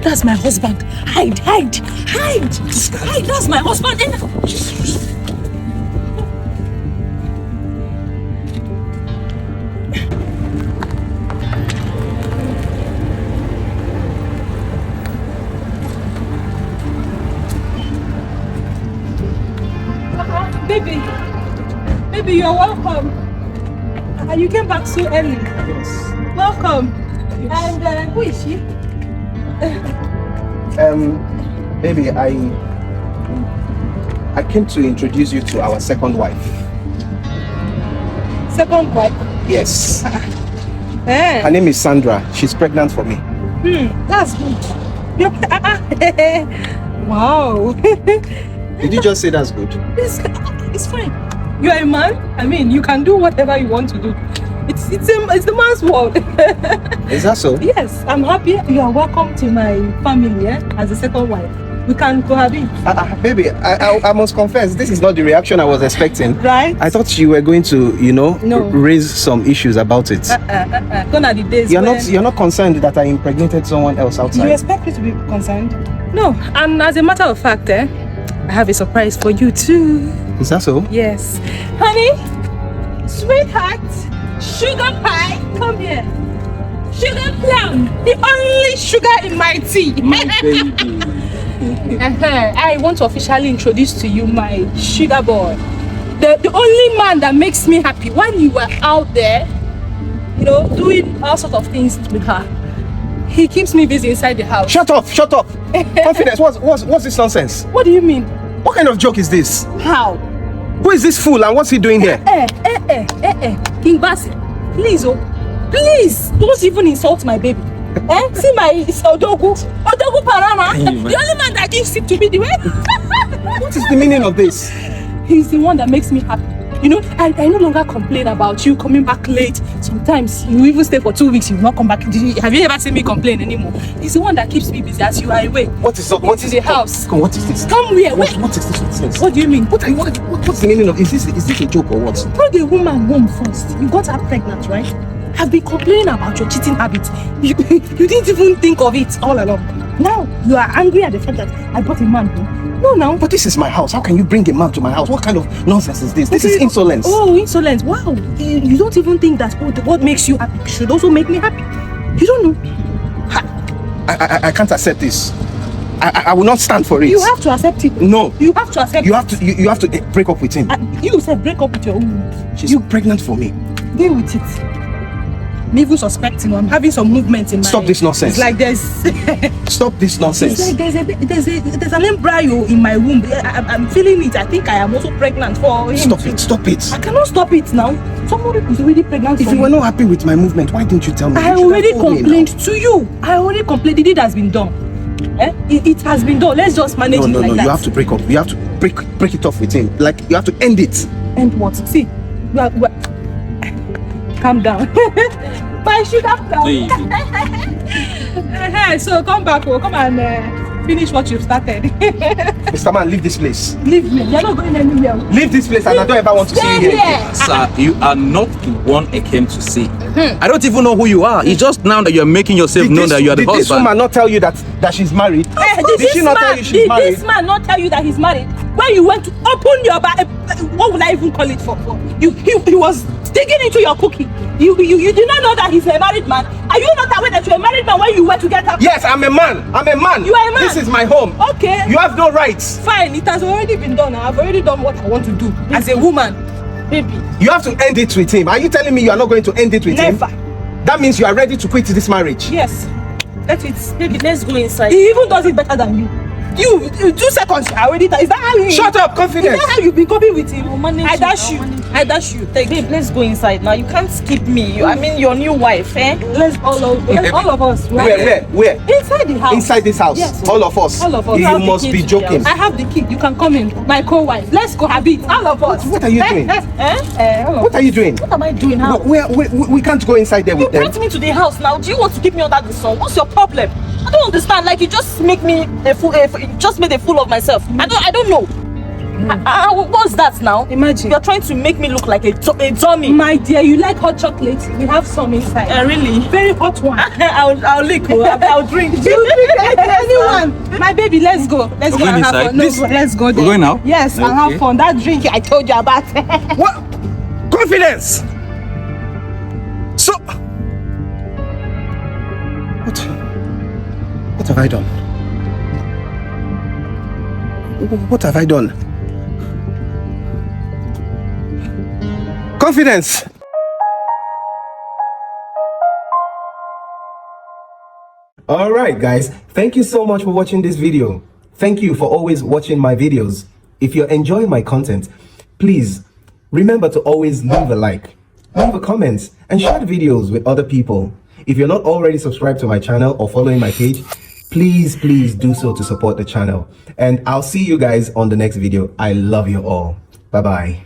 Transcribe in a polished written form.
That's my husband. Hide. That's my husband. Baby, you're welcome. You came back so early. Yes. Welcome. Yes. And who is she? Baby, I came to introduce you to our second wife. Second wife? Yes. Her name is Sandra. She's pregnant for me. That's good. Wow. Did you just say that's good? It's fine. You are a man. I mean, you can do whatever you want to do. It's the man's world. Is that so? Yes, I'm happy. You are welcome to my family, as a second wife. We can cohabit. Baby, I must confess, this is not the reaction I was expecting. Right? I thought you were going to, raise some issues about it. Gone are the days You're not concerned that I impregnated someone else outside? You expect me to be concerned? No, and as a matter of fact, I have a surprise for you too. Is that so? Yes. Honey, sweetheart, sugar pie, come here. Sugar plum, the only sugar in my tea. My baby. I want to officially introduce to you my sugar boy. The only man that makes me happy when you were out there, doing all sorts of things with her. He keeps me busy inside the house. Shut up! Confidence, what's this nonsense? What do you mean? What kind of joke is this? How? Who is this fool and what's he doing here? King Bassey, please, don't even insult my baby. See my Odogu Parama, the only man that gives it to me the way. What is the meaning of this? He's the one that makes me happy. I no longer complain about you coming back late. Sometimes you even stay for 2 weeks, you will not come back. Have you ever seen me complain anymore? He's the one that keeps me busy as you are away. What is up? What is the house? Come, what is this? Come here. What is this nonsense? What do you mean? What's the meaning of is this a joke or what? Bring the woman home first. You got her pregnant, right? I've been complaining about your cheating habit. You didn't even think of it all along. Now you are angry at the fact that I brought a man home. No, now. But this is my house. How can you bring a man to my house? What kind of nonsense is this? This is insolence. Oh, insolence. Wow. You don't even think that what makes you happy should also make me happy. You don't know. I can't accept this. I will not stand for it. You have to accept it. No. You have to accept it. You have to break up with him. You said break up with your own. She's pregnant for me. Deal with it. I'm even suspecting I'm having some movement in my... Stop this nonsense. It's like there's... Stop this nonsense. It's like there's an embryo in my womb. I'm feeling it. I think I am also pregnant for him. Stop it. I cannot stop it now. Somebody is already pregnant for me. If you were not happy with my movement, why didn't you tell me? I already complained to you. I already complained. The deed has been done. It has been done. Let's just manage it like that. No, you have to break up. You have to break it off with him. Like, you have to end it. End what? See, calm down. My sugar plum. So come back, come and finish what you've started. Mr. Man, leave this place. Leave me. You're not going anywhere. Leave this place and I don't ever want to see you here. Sir, you are not the one I came to see. I don't even know who you are. It's just now that you're making yourself known that you are the husband. Did this woman not tell you that she's married? Did she not tell you she's married? Did this man not tell you that he's married? When you went to open your bag, what would I even call it for? He was digging into your cookie. You did not know that he's a married man. Are you not aware that you're a married man when you went to get her? Yes, I'm a man. You are a man. This is my home. Okay. You have no rights. Fine, it has already been done. I've already done what I want to do as a woman. Baby. You have to end it with him. Are you telling me you are not going to end it with him? Never. That means you are ready to quit this marriage. Yes. That's it. Baby, let's go inside. He even does it better than you. You 2 seconds already. Is that how you? Shut up, confidence. Is that how you've been coping with him? I dash you. Babe, let's go inside now. You can't skip me. I mean, your new wife, eh? Let's all of us. Where? Inside the house. Inside this house. Yes. All of us. You must be joking. I have the key. You can come in. My co-wife. Let's cohabit. All of us. What are you doing? What are you doing? What am I doing now? We can't go inside there with them. You brought me to the house now. Do you want to keep me under the sun? What's your problem? I don't understand. Like, you just make me just made a fool of myself. I don't know. What's that now? Imagine. You're trying to make me look like a dummy. My dear, you like hot chocolate? We have some inside. Really? Very hot one. I'll lick. I'll drink. You drink anyone. My baby, let's go. Let's go going and have inside? fun. No, let's go there. We're going now? Yes, and have fun. That drink I told you about. What? Confidence! So... What have I done? What have I done? Confidence! Alright guys, thank you so much for watching this video. Thank you for always watching my videos. If you're enjoying my content, please remember to always leave a like, leave a comment, and share the videos with other people. If you're not already subscribed to my channel or following my page, please do so to support the channel. And I'll see you guys on the next video. I love you all. Bye bye.